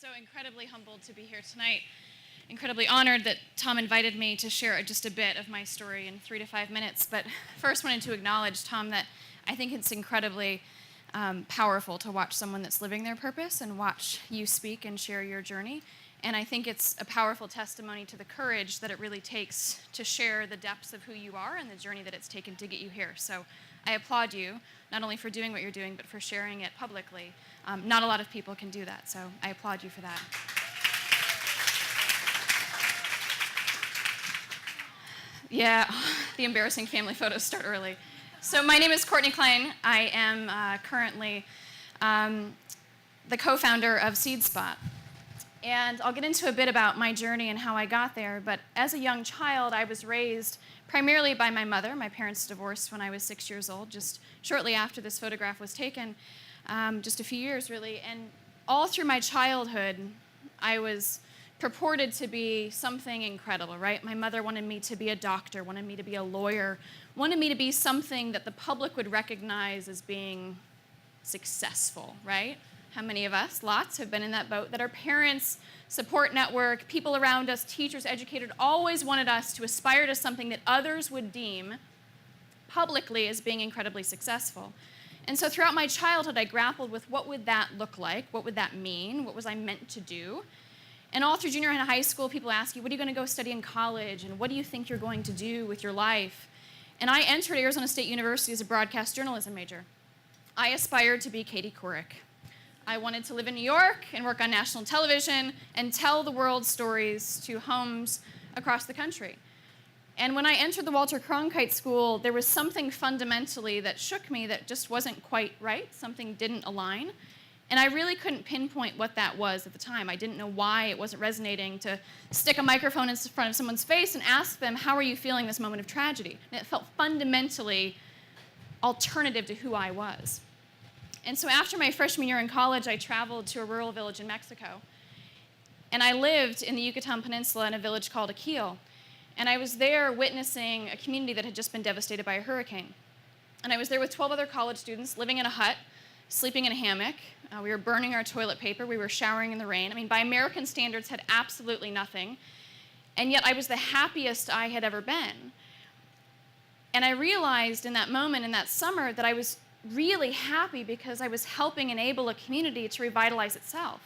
so incredibly humbled to be here tonight. Incredibly honored that Tom invited me to share just a bit of my story in 3 to 5 minutes. But first wanted to acknowledge, Tom, that I think it's incredibly powerful to watch someone that's living their purpose and watch you speak and share your journey. And I think it's a powerful testimony to the courage that it really takes to share the depths of who you are and the journey that it's taken to get you here. So I applaud you, not only for doing what you're doing, but for sharing it publicly. Not a lot of people can do that, so I applaud you for that. Yeah, the embarrassing family photos start early. So my name is Courtney Klein. I am currently the co-founder of SeedSpot. And I'll get into a bit about my journey and how I got there, but as a young child, I was raised primarily by my mother. My parents divorced when I was 6 years old, just shortly after this photograph was taken, just a few years really. And all through my childhood, I was purported to be something incredible, right? My mother wanted me to be a doctor, wanted me to be a lawyer, wanted me to be something that the public would recognize as being successful, right? How many of us, lots, have been in that boat, that our parents, support network, people around us, teachers, educators, always wanted us to aspire to something that others would deem publicly as being incredibly successful. And so throughout my childhood, I grappled with what would that look like? What would that mean? What was I meant to do? And all through junior and high school, people ask you, what are you going to go study in college? And what do you think you're going to do with your life? And I entered Arizona State University as a broadcast journalism major. I aspired to be Katie Couric. I wanted to live in New York and work on national television and tell the world's stories to homes across the country. And when I entered the Walter Cronkite School, there was something fundamentally that shook me that just wasn't quite right. Something didn't align. And I really couldn't pinpoint what that was at the time. I didn't know why it wasn't resonating to stick a microphone in front of someone's face and ask them, how are you feeling this moment of tragedy? And it felt fundamentally alternative to who I was. And so after my freshman year in college, I traveled to a rural village in Mexico. And I lived in the Yucatan Peninsula in a village called Aquil. And I was there witnessing a community that had just been devastated by a hurricane. And I was there with 12 other college students living in a hut, sleeping in a hammock. We were burning our toilet paper. We were showering in the rain. I mean, by American standards, had absolutely nothing. And yet I was the happiest I had ever been. And I realized in that moment, in that summer, that I was really happy because I was helping enable a community to revitalize itself,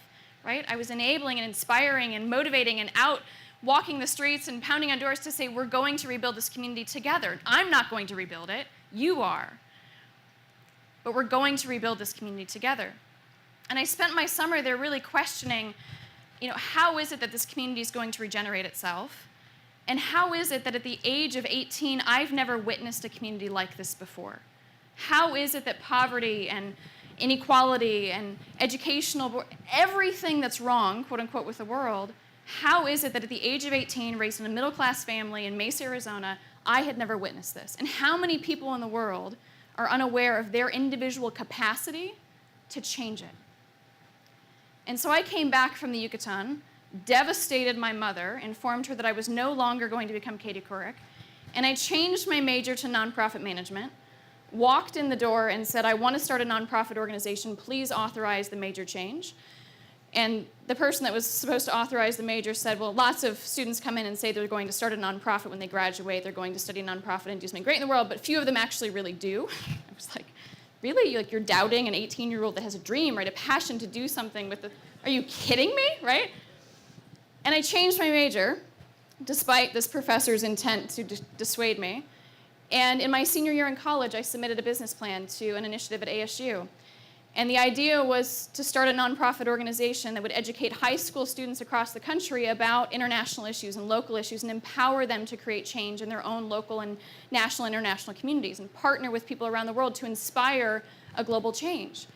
right? I was enabling and inspiring and motivating and out walking the streets and pounding on doors to say, we're going to rebuild this community together. I'm not going to rebuild it, you are. But we're going to rebuild this community together. And I spent my summer there really questioning, how is it that this community is going to regenerate itself? And how is it that at the age of 18, I've never witnessed a community like this before? How is it that poverty and inequality and educational, everything that's wrong, quote unquote, with the world, how is it that at the age of 18, raised in a middle-class family in Mesa, Arizona, I had never witnessed this? And how many people in the world are unaware of their individual capacity to change it? And so I came back from the Yucatan, devastated my mother, informed her that I was no longer going to become Katie Couric, and I changed my major to nonprofit management, walked in the door and said, I want to start a nonprofit organization, please authorize the major change. And the person that was supposed to authorize the major said, well, lots of students come in and say they're going to start a nonprofit when they graduate, they're going to study nonprofit and do something great in the world, but few of them actually really do. I was like, really? You're doubting an 18-year-old that has a dream, right? A passion to do something with are you kidding me, right? And I changed my major, despite this professor's intent to dissuade me. And in my senior year in college, I submitted a business plan to an initiative at ASU. And the idea was to start a nonprofit organization that would educate high school students across the country about international issues and local issues and empower them to create change in their own local and national and international communities and partner with people around the world to inspire a global change.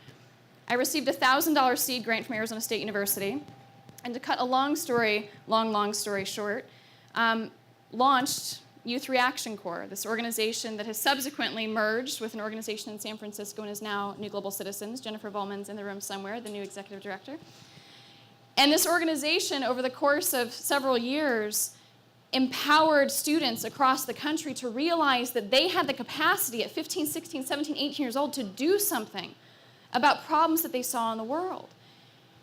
I received a $1,000 seed grant from Arizona State University. And to cut a long story short, launched Youth Reaction Corps, this organization that has subsequently merged with an organization in San Francisco and is now New Global Citizens. Jennifer Bowman's in the room somewhere, the new executive director. And this organization, over the course of several years, empowered students across the country to realize that they had the capacity at 15, 16, 17, 18 years old to do something about problems that they saw in the world.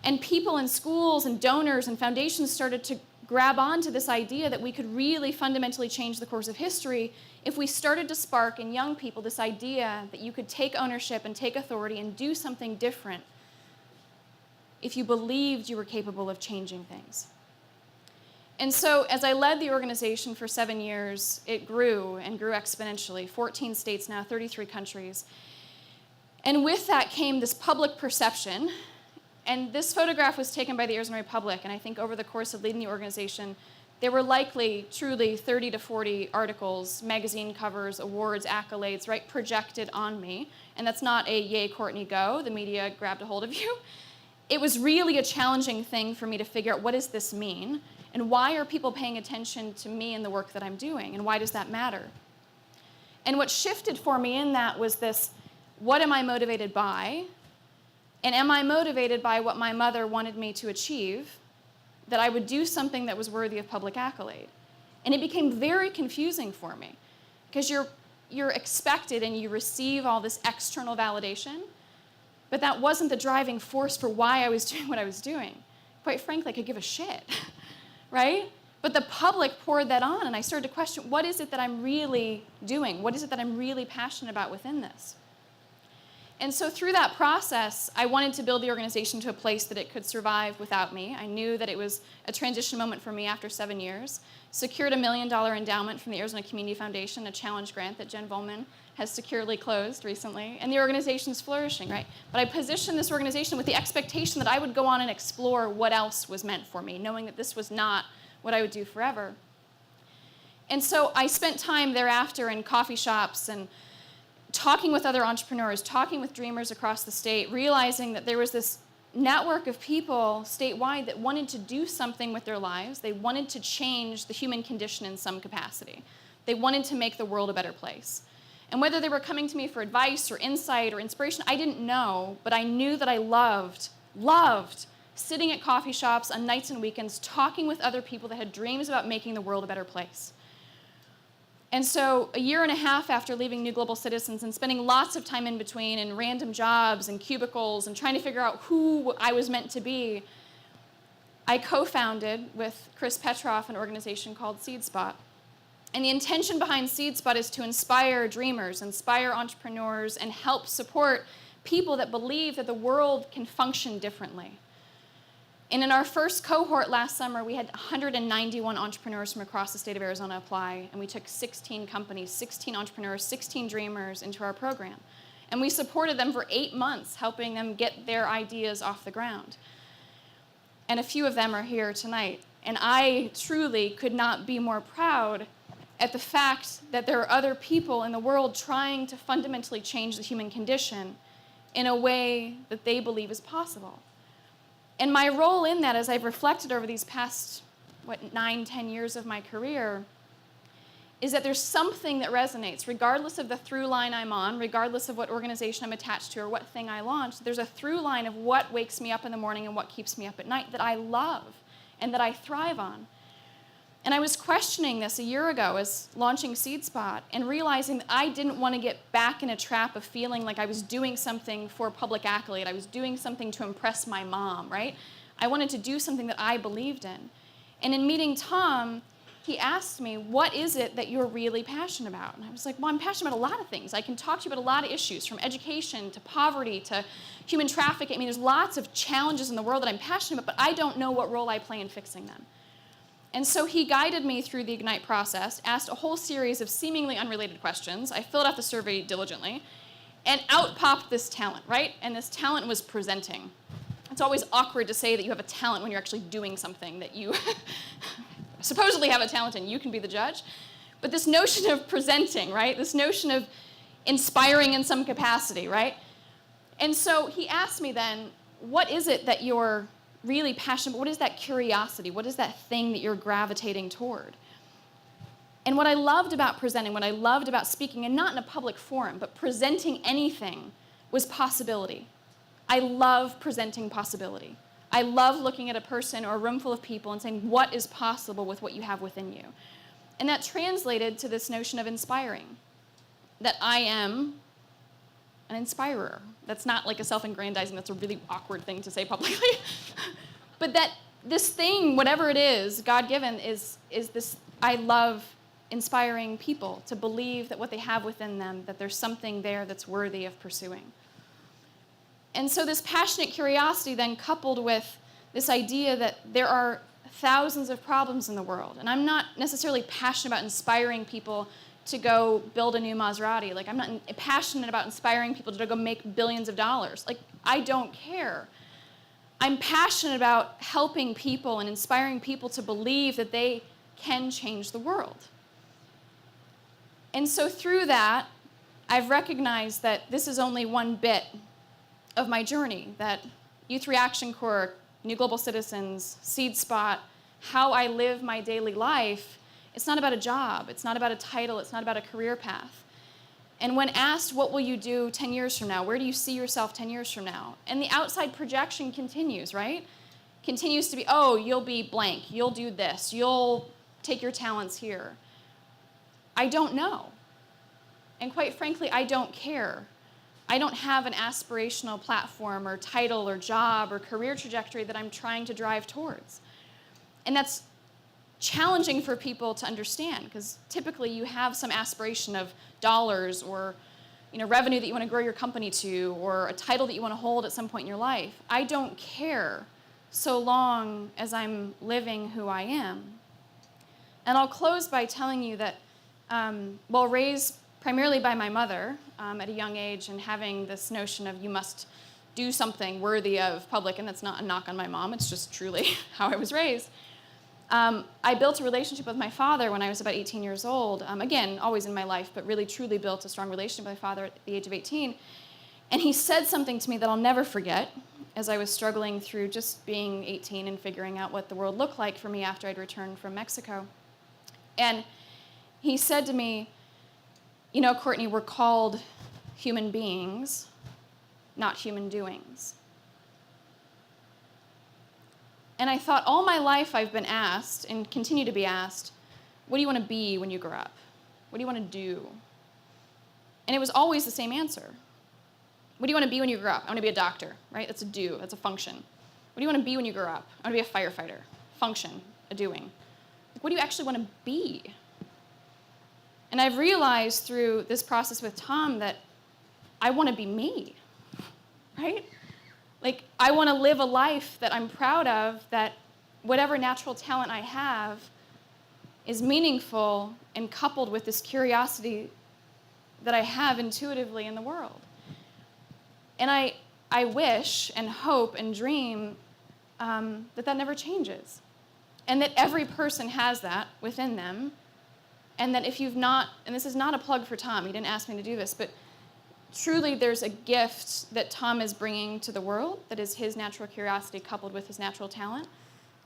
And people in schools and donors and foundations started to grab onto this idea that we could really fundamentally change the course of history if we started to spark in young people this idea that you could take ownership and take authority and do something different if you believed you were capable of changing things. And so as I led the organization for 7 years, it grew and grew exponentially, 14 states now, 33 countries. And with that came this public perception. And this photograph was taken by the Arizona Republic, and I think over the course of leading the organization, there were likely, truly, 30 to 40 articles, magazine covers, awards, accolades, right, projected on me. And that's not a yay, Courtney, go, the media grabbed a hold of you. It was really a challenging thing for me to figure out, what does this mean? And why are people paying attention to me and the work that I'm doing? And why does that matter? And what shifted for me in that was this, what am I motivated by? And am I motivated by what my mother wanted me to achieve, that I would do something that was worthy of public accolade? And it became very confusing for me, because you're expected and you receive all this external validation, but that wasn't the driving force for why I was doing what I was doing. Quite frankly, I could give a shit, right? But the public poured that on, and I started to question, what is it that I'm really doing? What is it that I'm really passionate about within this? And so through that process, I wanted to build the organization to a place that it could survive without me. I knew that it was a transition moment for me after 7 years. Secured a $1 million endowment from the Arizona Community Foundation, a challenge grant that Jen Volman has securely closed recently. And the organization's flourishing, right? But I positioned this organization with the expectation that I would go on and explore what else was meant for me, knowing that this was not what I would do forever. And so I spent time thereafter in coffee shops and talking with other entrepreneurs, talking with dreamers across the state, realizing that there was this network of people statewide that wanted to do something with their lives. They wanted to change the human condition in some capacity. They wanted to make the world a better place. And whether they were coming to me for advice or insight or inspiration, I didn't know, but I knew that I loved sitting at coffee shops on nights and weekends, talking with other people that had dreams about making the world a better place. And so 1.5 years after leaving New Global Citizens and spending lots of time in between in random jobs and cubicles and trying to figure out who I was meant to be, I co-founded with Chris Petroff an organization called SeedSpot. And the intention behind SeedSpot is to inspire dreamers, inspire entrepreneurs, and help support people that believe that the world can function differently. And in our first cohort last summer, we had 191 entrepreneurs from across the state of Arizona apply, and we took 16 companies, 16 entrepreneurs, 16 dreamers into our program. And we supported them for 8 months, helping them get their ideas off the ground. And a few of them are here tonight. And I truly could not be more proud at the fact that there are other people in the world trying to fundamentally change the human condition in a way that they believe is possible. And my role in that, as I've reflected over these past, 9, 10 years of my career, is that there's something that resonates, regardless of the through line I'm on, regardless of what organization I'm attached to or what thing I launched, there's a through line of what wakes me up in the morning and what keeps me up at night that I love and that I thrive on. And I was questioning this a year ago as launching SeedSpot and realizing that I didn't want to get back in a trap of feeling like I was doing something for public accolade. I was doing something to impress my mom, right? I wanted to do something that I believed in. And in meeting Tom, he asked me, what is it that you're really passionate about? And I was like, well, I'm passionate about a lot of things. I can talk to you about a lot of issues, from education to poverty to human trafficking. I mean, there's lots of challenges in the world that I'm passionate about, but I don't know what role I play in fixing them. And so he guided me through the Ignite process, asked a whole series of seemingly unrelated questions. I filled out the survey diligently, and out popped this talent, right? And this talent was presenting. It's always awkward to say that you have a talent when you're actually doing something that you supposedly have a talent in. You can be the judge. But this notion of presenting, right? This notion of inspiring in some capacity, right? And so he asked me then, what is it that you're really passionate about? What is that curiosity? What is that thing that you're gravitating toward? And what I loved about presenting, what I loved about speaking, and not in a public forum, but presenting anything, was possibility. I love presenting possibility. I love looking at a person or a room full of people and saying, what is possible with what you have within you? And that translated to this notion of inspiring, that I am an inspirer. That's not like a self-aggrandizing, that's a really awkward thing to say publicly. But that this thing, whatever it is, God-given, is this, I love inspiring people to believe that what they have within them, that there's something there that's worthy of pursuing. And so this passionate curiosity then coupled with this idea that there are thousands of problems in the world. And I'm not necessarily passionate about inspiring people to go build a new Maserati. Like, I'm not passionate about inspiring people to go make billions of dollars. Like, I don't care. I'm passionate about helping people and inspiring people to believe that they can change the world. And so through that, I've recognized that this is only one bit of my journey, that Youth Reaction Corps, New Global Citizens, Seed Spot, how I live my daily life, it's not about a job, it's not about a title, it's not about a career path. And when asked, what will you do 10 years from now? Where do you see yourself 10 years from now? And the outside projection continues, right? Continues to be, oh, you'll be blank, you'll do this, you'll take your talents here. I don't know. And quite frankly, I don't care. I don't have an aspirational platform or title or job or career trajectory that I'm trying to drive towards. And that's challenging for people to understand, because typically you have some aspiration of dollars or revenue that you want to grow your company to, or a title that you want to hold at some point in your life. I don't care so long as I'm living who I am. And I'll close by telling you that while raised primarily by my mother at a young age and having this notion of you must do something worthy of public, and that's not a knock on my mom, it's just truly how I was raised. I built a relationship with my father when I was about 18 years old. Again, always in my life, but really truly built a strong relationship with my father at the age of 18. And he said something to me that I'll never forget as I was struggling through just being 18 and figuring out what the world looked like for me after I'd returned from Mexico. And he said to me, Courtney, we're called human beings, not human doings. And I thought all my life I've been asked, and continue to be asked, what do you want to be when you grow up? What do you want to do? And it was always the same answer. What do you want to be when you grow up? I want to be a doctor, right? That's a do, that's a function. What do you want to be when you grow up? I want to be a firefighter. Function, a doing. Like, what do you actually want to be? And I've realized through this process with Tom that I want to be me, right? Like, I want to live a life that I'm proud of, that whatever natural talent I have is meaningful and coupled with this curiosity that I have intuitively in the world. And I wish and hope and dream that never changes. And that every person has that within them. And that if you've not, and this is not a plug for Tom, he didn't ask me to do this, but truly there's a gift that Tom is bringing to the world that is his natural curiosity coupled with his natural talent,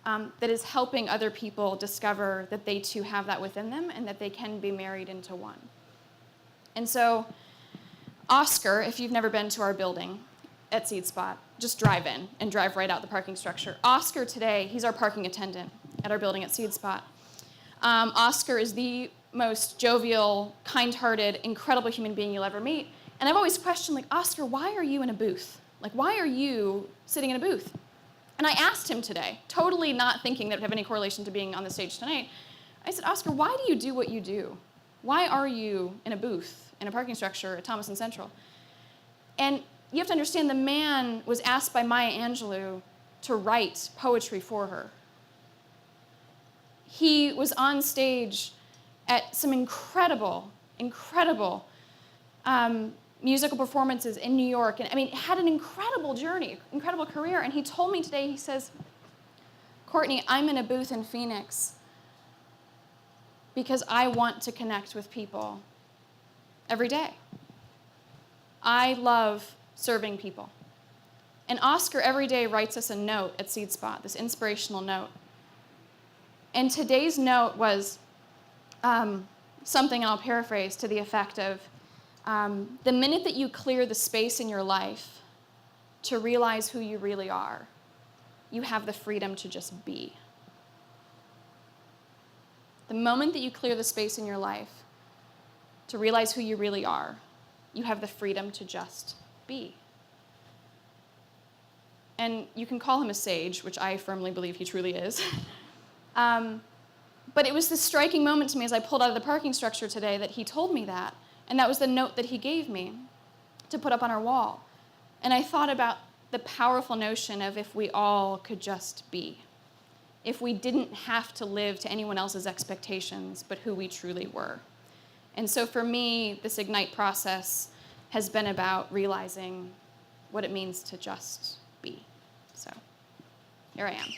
that is helping other people discover that they too have that within them and that they can be married into one. And so Oscar, if you've never been to our building at Seed Spot, just drive in and drive right out the parking structure. Oscar today, he's our parking attendant at our building at Seed Spot. Oscar is the most jovial, kind-hearted, incredible human being you'll ever meet. And I've always questioned, like, Oscar, why are you in a booth? Like, why are you sitting in a booth? And I asked him today, totally not thinking that it would have any correlation to being on the stage tonight. I said, Oscar, why do you do what you do? Why are you in a booth, in a parking structure at Thomas and Central? And you have to understand, the man was asked by Maya Angelou to write poetry for her. He was on stage at some incredible musical performances in New York. And I mean, had an incredible journey, incredible career. And he told me today, he says, Courtney, I'm in a booth in Phoenix because I want to connect with people every day. I love serving people. And Oscar every day writes us a note at Seed Spot, this inspirational note. And today's note was something, and I'll paraphrase, to the effect of, the minute that you clear the space in your life to realize who you really are, you have the freedom to just be. The moment that you clear the space in your life to realize who you really are, you have the freedom to just be. And you can call him a sage, which I firmly believe he truly is. But it was this striking moment to me as I pulled out of the parking structure today that he told me that. And that was the note that he gave me to put up on our wall. And I thought about the powerful notion of if we all could just be. If we didn't have to live to anyone else's expectations, but who we truly were. And so for me, this Ignite process has been about realizing what it means to just be. So here I am.